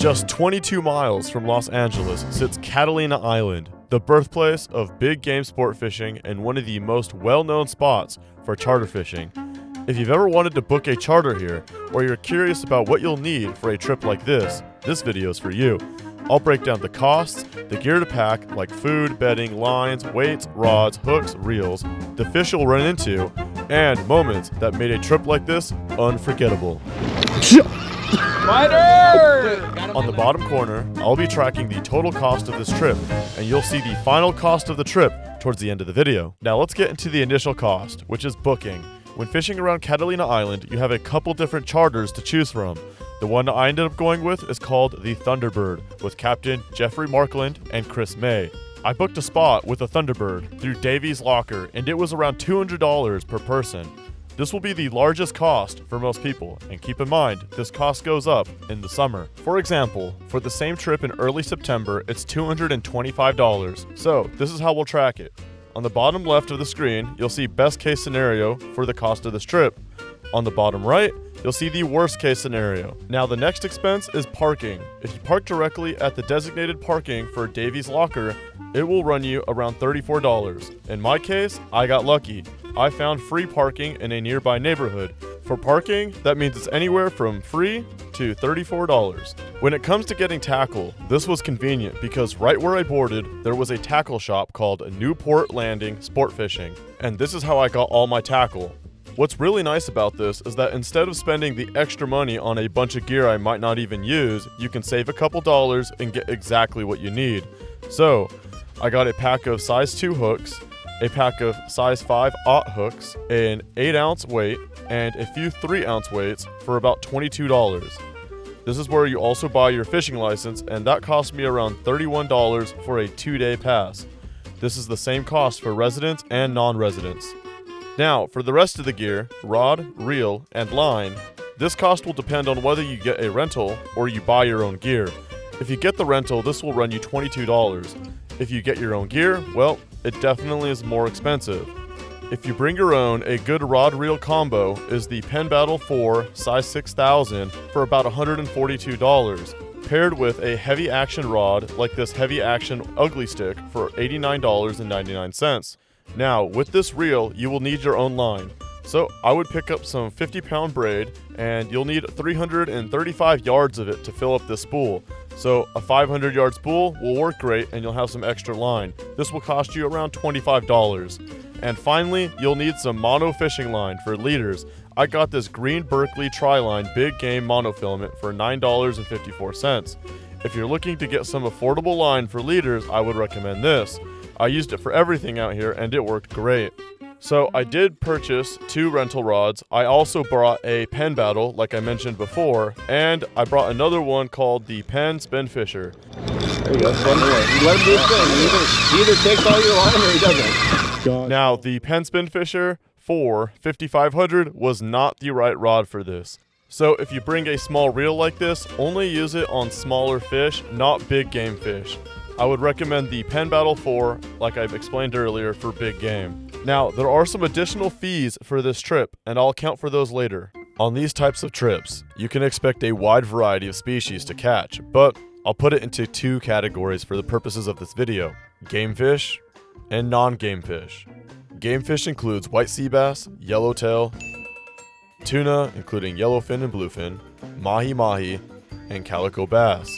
Just 22 miles from Los Angeles sits Catalina Island, the birthplace of big game sport fishing and one of the most well-known spots for charter fishing. If you've ever wanted to book a charter here, or you're curious about what you'll need for a trip like this video is for you. I'll break down the costs, the gear to pack like food, bedding, lines, weights, rods, hooks, reels, the fish you'll run into, and moments that made a trip like this unforgettable. On the bottom corner, I'll be tracking the total cost of this trip, and you'll see the final cost of the trip towards the end of the video. Now let's get into the initial cost, which is booking. When fishing around Catalina Island, you have a couple different charters to choose from. The one I ended up going with is called the Thunderbird, with Captain Jeffrey Markland and Chris May. I booked a spot with a Thunderbird through Davy's Locker, and it was around $200 per person. This will be the largest cost for most people, and keep in mind, this cost goes up in the summer. For example, for the same trip in early September, it's $225. So, this is how we'll track it. On the bottom left of the screen, you'll see best case scenario for the cost of this trip. On the bottom right, you'll see the worst case scenario. Now the next expense is parking. If you park directly at the designated parking for Davy's Locker, it will run you around $34. In my case, I got lucky. I found free parking in a nearby neighborhood. For parking, that means it's anywhere from free to $34. When it comes to getting tackle, this was convenient because right where I boarded, there was a tackle shop called Newport Sportfishing, and this is how I got all my tackle. What's really nice about this is that instead of spending the extra money on a bunch of gear I might not even use, you can save a couple dollars and get exactly what you need. So, I got a pack of size 2 hooks, a pack of size 5 aught hooks, an 8-ounce weight, and a few 3-ounce weights for about $22. This is where you also buy your fishing license, and that cost me around $31 for a 2-day pass. This is the same cost for residents and non-residents. Now, for the rest of the gear, rod, reel, and line, this cost will depend on whether you get a rental or you buy your own gear. If you get the rental, this will run you $22. If you get your own gear, well, it definitely is more expensive. If you bring your own, a good rod-reel combo is the Penn Battle 4 size 6000 for about $142, paired with a heavy action rod like this heavy action ugly stick for $89.99. Now, with this reel, you will need your own line. So I would pick up some 50-pound braid, and you'll need 335 yards of it to fill up this spool. So a 500-yard spool will work great, and you'll have some extra line. This will cost you around $25. And finally, you'll need some mono fishing line for leaders. I got this green Berkeley Tri-Line Big Game monofilament for $9.54. If you're looking to get some affordable line for leaders, I would recommend this. I used it for everything out here, and it worked great. So I did purchase 2 rental rods. I also brought a Penn Battle, like I mentioned before, and I brought another one called the Penn Spinfisher. There you go. You let him do his thing. He either takes all your line or he doesn't. God. Now, the Penn Spinfisher 4 5500 was not the right rod for this. So if you bring a small reel like this, only use it on smaller fish, not big game fish. I would recommend the Penn Battle 4, like I've explained earlier, for big game. Now, there are some additional fees for this trip, and I'll account for those later. On these types of trips, you can expect a wide variety of species to catch, but I'll put it into 2 categories for the purposes of this video: game fish and non-game fish. Game fish includes white sea bass, yellowtail, tuna, including yellowfin and bluefin, mahi, and calico bass.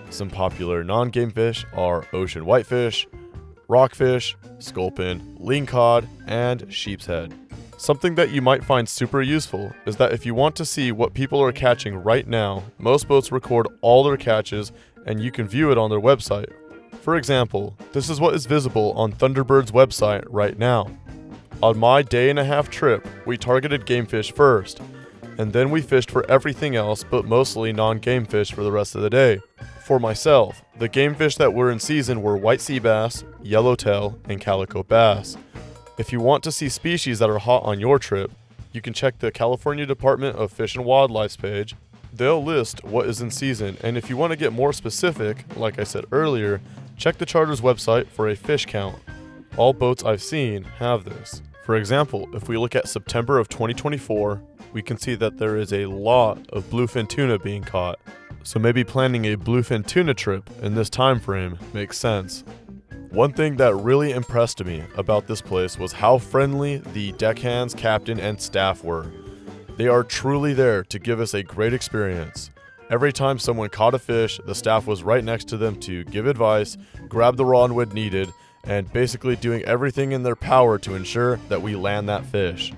Some popular non-game fish are ocean whitefish, rockfish, sculpin, lingcod, and sheepshead. Something that you might find super useful is that if you want to see what people are catching right now, most boats record all their catches and you can view it on their website. For example, this is what is visible on Thunderbird's website right now. On my day-and-a-half trip, we targeted game fish first, and then we fished for everything else but mostly non-game fish for the rest of the day. For myself, the game fish that were in season were white sea bass, yellowtail, and calico bass. If you want to see species that are hot on your trip, you can check the California Department of Fish and Wildlife's page. They'll list what is in season, and if you want to get more specific, like I said earlier, check the charter's website for a fish count. All boats I've seen have this. For example, if we look at September of 2024, we can see that there is a lot of bluefin tuna being caught. So maybe planning a bluefin tuna trip in this time frame makes sense. One thing that really impressed me about this place was how friendly the deckhands, captain, and staff were. They are truly there to give us a great experience. Every time someone caught a fish, the staff was right next to them to give advice, grab the rod when needed, and basically doing everything in their power to ensure that we land that fish.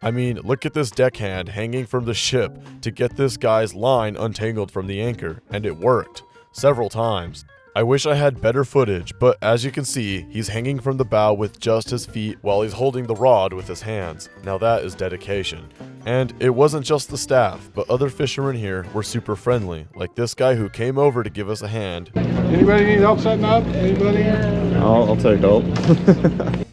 I mean, look at this deckhand hanging from the ship to get this guy's line untangled from the anchor, and it worked several times. I wish I had better footage, but as you can see, he's hanging from the bow with just his feet while he's holding the rod with his hands. Now that is dedication. And it wasn't just the staff, but other fishermen here were super friendly, like this guy who came over to give us a hand. Anybody need help setting up? Anybody? I'll take help.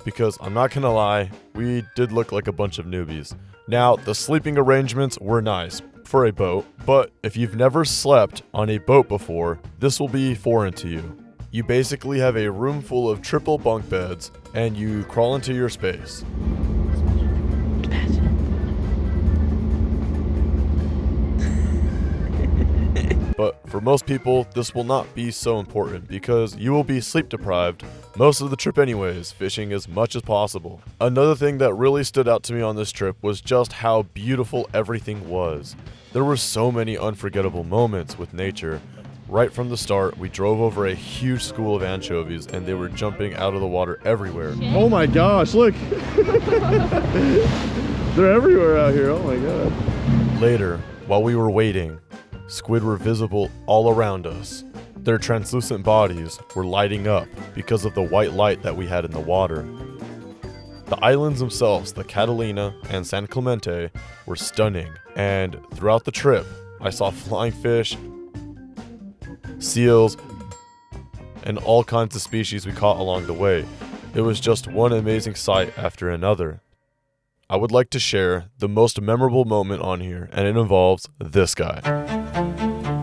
Because I'm not gonna lie, we did look like a bunch of newbies. Now, the sleeping arrangements were nice for a boat, but if you've never slept on a boat before, this will be foreign to you. You basically have a room full of triple bunk beds, and you crawl into your space. But for most people, this will not be so important because you will be sleep deprived most of the trip anyways, fishing as much as possible. Another thing that really stood out to me on this trip was just how beautiful everything was. There were so many unforgettable moments with nature. Right from the start, we drove over a huge school of anchovies and they were jumping out of the water everywhere. Oh my gosh, look. They're everywhere out here, oh my god. Later, while we were waiting, squid were visible all around us. Their translucent bodies were lighting up because of the white light that we had in the water. The islands themselves, the Catalina and San Clemente, were stunning, and throughout the trip, I saw flying fish, seals, and all kinds of species we caught along the way. It was just one amazing sight after another. I would like to share the most memorable moment on here, and it involves this guy.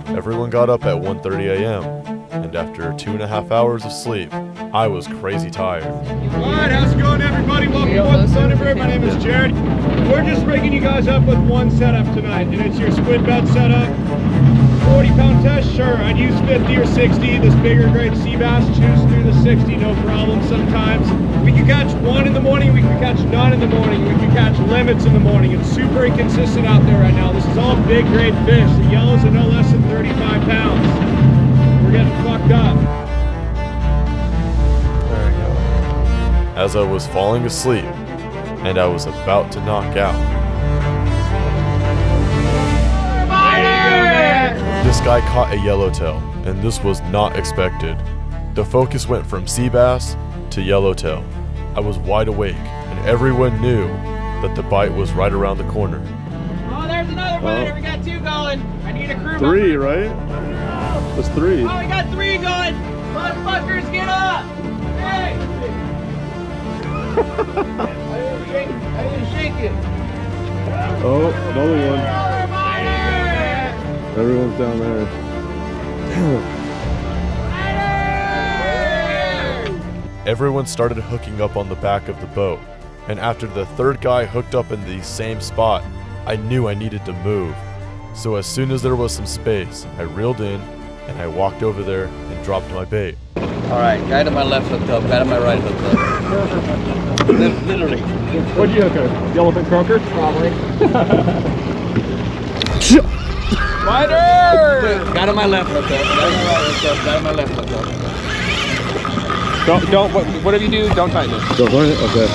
Everyone got up at 1:30 a.m., and after 2.5 hours of sleep, I was crazy tired. Alright, how's it going, everybody? Welcome to Thunderbird. My name is Jared. We're just rigging you guys up with one setup tonight, and it's your squid bed setup. 40-pound test, sure. I'd use 50 or 60. This bigger grade SeaBass chews through the 60, no problem sometimes. We can catch 1 in the morning, we can catch none in the morning, we can catch limits in the morning. It's super inconsistent out there right now. This is all big grade fish. The yellows are no less than 35 pounds. We're getting fucked up. There we go. As I was falling asleep, and I was about to knock out, this guy caught a yellowtail, and this was not expected. The focus went from SeaBass to yellowtail. I was wide awake, and everyone knew that the bite was right around the corner. Oh, there's another biter. We got 2 going. I need a crew 3, right? That's 3. Oh, we got 3 going. Motherfuckers, get up. Hey. I didn't shake it. Oh, another one. Another biter. Everyone's down there. Everyone started hooking up on the back of the boat, and after the 3rd guy hooked up in the same spot, I knew I needed to move. So as soon as there was some space, I reeled in, and I walked over there and dropped my bait. Alright, guy to my left hooked up, guy to my right hooked up. Literally. What'd you hook up? Yellowfin croaker? Probably. Spider! Guy to my left hooked up, guy to my right hooked up, guy to my left hooked up. Don't, whatever you do, don't tighten it. Don't find it? Okay.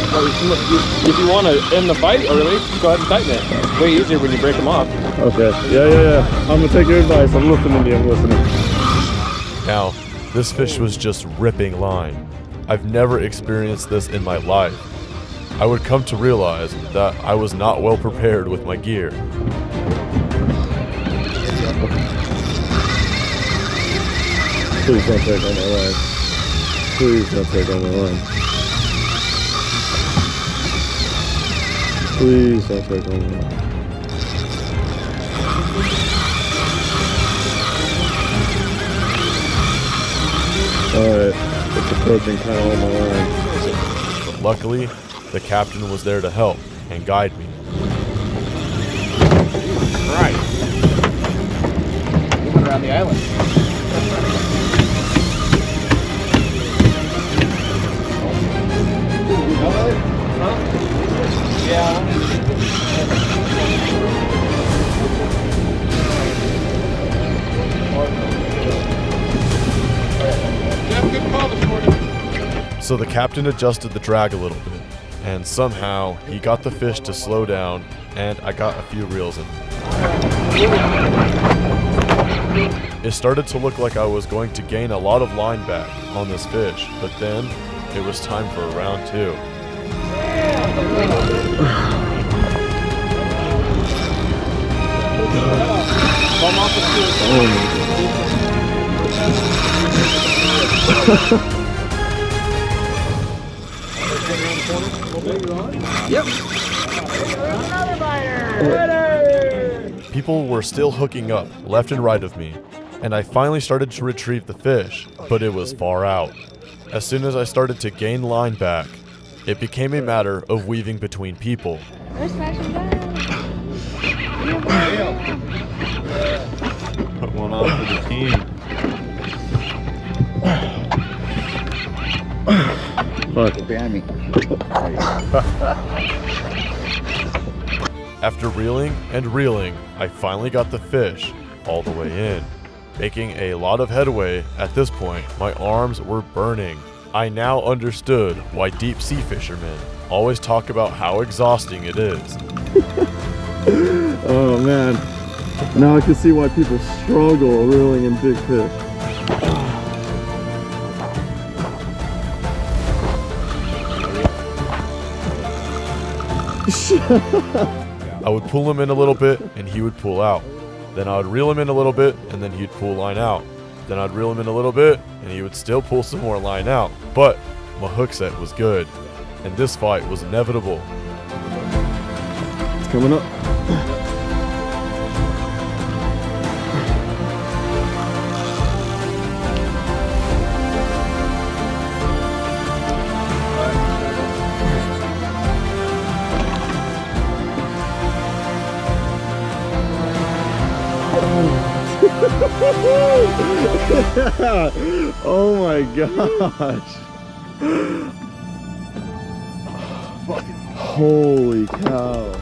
If you want to end the fight early, go ahead and tighten it. Way easier when you break them off. Okay. Yeah. I'm gonna take your advice. I'm listening to you. I'm listening. Now, this fish was just ripping line. I've never experienced this in my life. I would come to realize that I was not well prepared with my gear. Please don't take on my line. Please don't take on my line. Please don't take on my line. Alright, it's approaching kind of on my line. But luckily, the captain was there to help and guide me. Alright. Moving around the island. So the captain adjusted the drag a little bit, and somehow he got the fish to slow down, and I got a few reels in. It started to look like I was going to gain a lot of line back on this fish, but then it was time for round 2. Yep. People were still hooking up left and right of me, and I finally started to retrieve the fish, but it was far out. As soon as I started to gain line back, it became a matter of weaving between people. Put one on for the team. Behind me. After reeling and reeling, I finally got the fish all the way in. Making a lot of headway at this point, my arms were burning. I now understood why deep sea fishermen always talk about how exhausting it is. Oh man, now I can see why people struggle reeling in big fish. I would pull him in a little bit and he would pull out. Then I would reel him in a little bit and then he'd pull line out. Then I'd reel him in a little bit and he would still pull some more line out. But my hook set was good, and this fight was inevitable. It's coming up. Oh my gosh. Holy cow.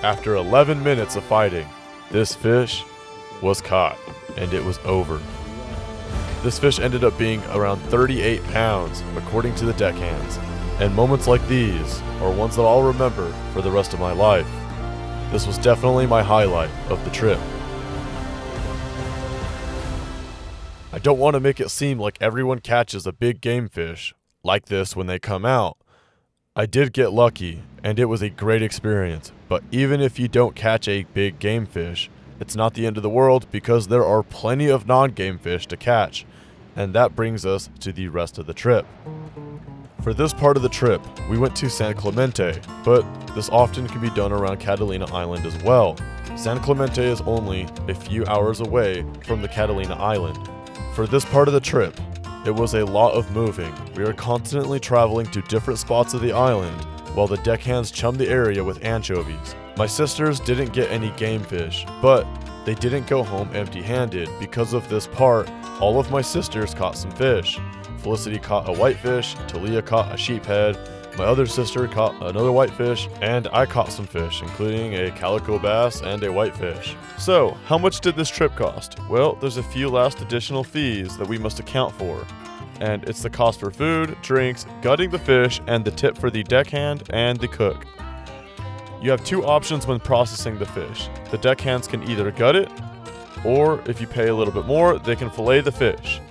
After 11 minutes of fighting, this fish was caught, and it was over. This fish ended up being around 38 pounds, according to the Deckhands, and moments like these are ones that I'll remember for the rest of my life. This was definitely my highlight of the trip. I don't want to make it seem like everyone catches a big game fish like this when they come out. I did get lucky, and it was a great experience, but even if you don't catch a big game fish, it's not the end of the world because there are plenty of non-game fish to catch, and that brings us to the rest of the trip. For this part of the trip, we went to San Clemente, but this often can be done around Catalina Island as well. San Clemente is only a few hours away from the Catalina Island. For this part of the trip, it was a lot of moving. We were constantly traveling to different spots of the island while the deckhands chummed the area with anchovies. My sisters didn't get any game fish, but they didn't go home empty-handed. Because of this part, all of my sisters caught some fish. Felicity caught a whitefish, Talia caught a sheephead, my other sister caught another whitefish, and I caught some fish, including a calico bass and a whitefish. So, how much did this trip cost? Well, there's a few last additional fees that we must account for. And it's the cost for food, drinks, gutting the fish, and the tip for the deckhand and the cook. You have two options when processing the fish. The deckhands can either gut it, or if you pay a little bit more, they can fillet the fish.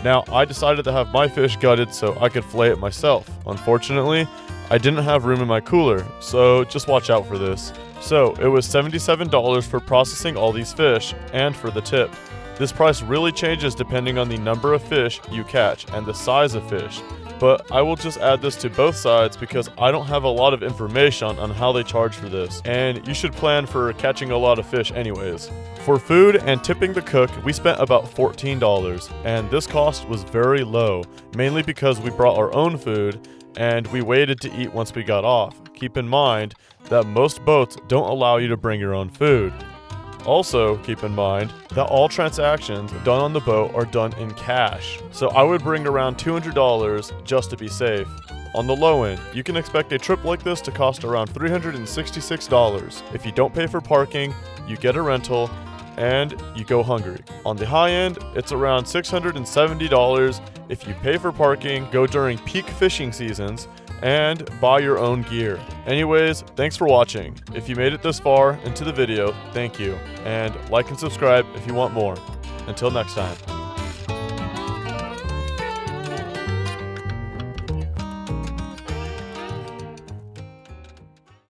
Now, I decided to have my fish gutted so I could fillet it myself. Unfortunately, I didn't have room in my cooler, so just watch out for this. So, it was $77 for processing all these fish, and for the tip. This price really changes depending on the number of fish you catch and the size of fish, but I will just add this to both sides because I don't have a lot of information on how they charge for this, and you should plan for catching a lot of fish anyways. For food and tipping the cook, we spent about $14, and this cost was very low, mainly because we brought our own food and we waited to eat once we got off. Keep in mind that most boats don't allow you to bring your own food. Also, keep in mind that all transactions done on the boat are done in cash, so I would bring around $200 just to be safe. On the low end, you can expect a trip like this to cost around $366. If you don't pay for parking, you get a rental, and you go hungry. On the high end, it's around $670 if you pay for parking, go during peak fishing seasons, and buy your own gear. Anyways, thanks for watching. If you made it this far into the video, thank you. And like and subscribe if you want more. Until next time.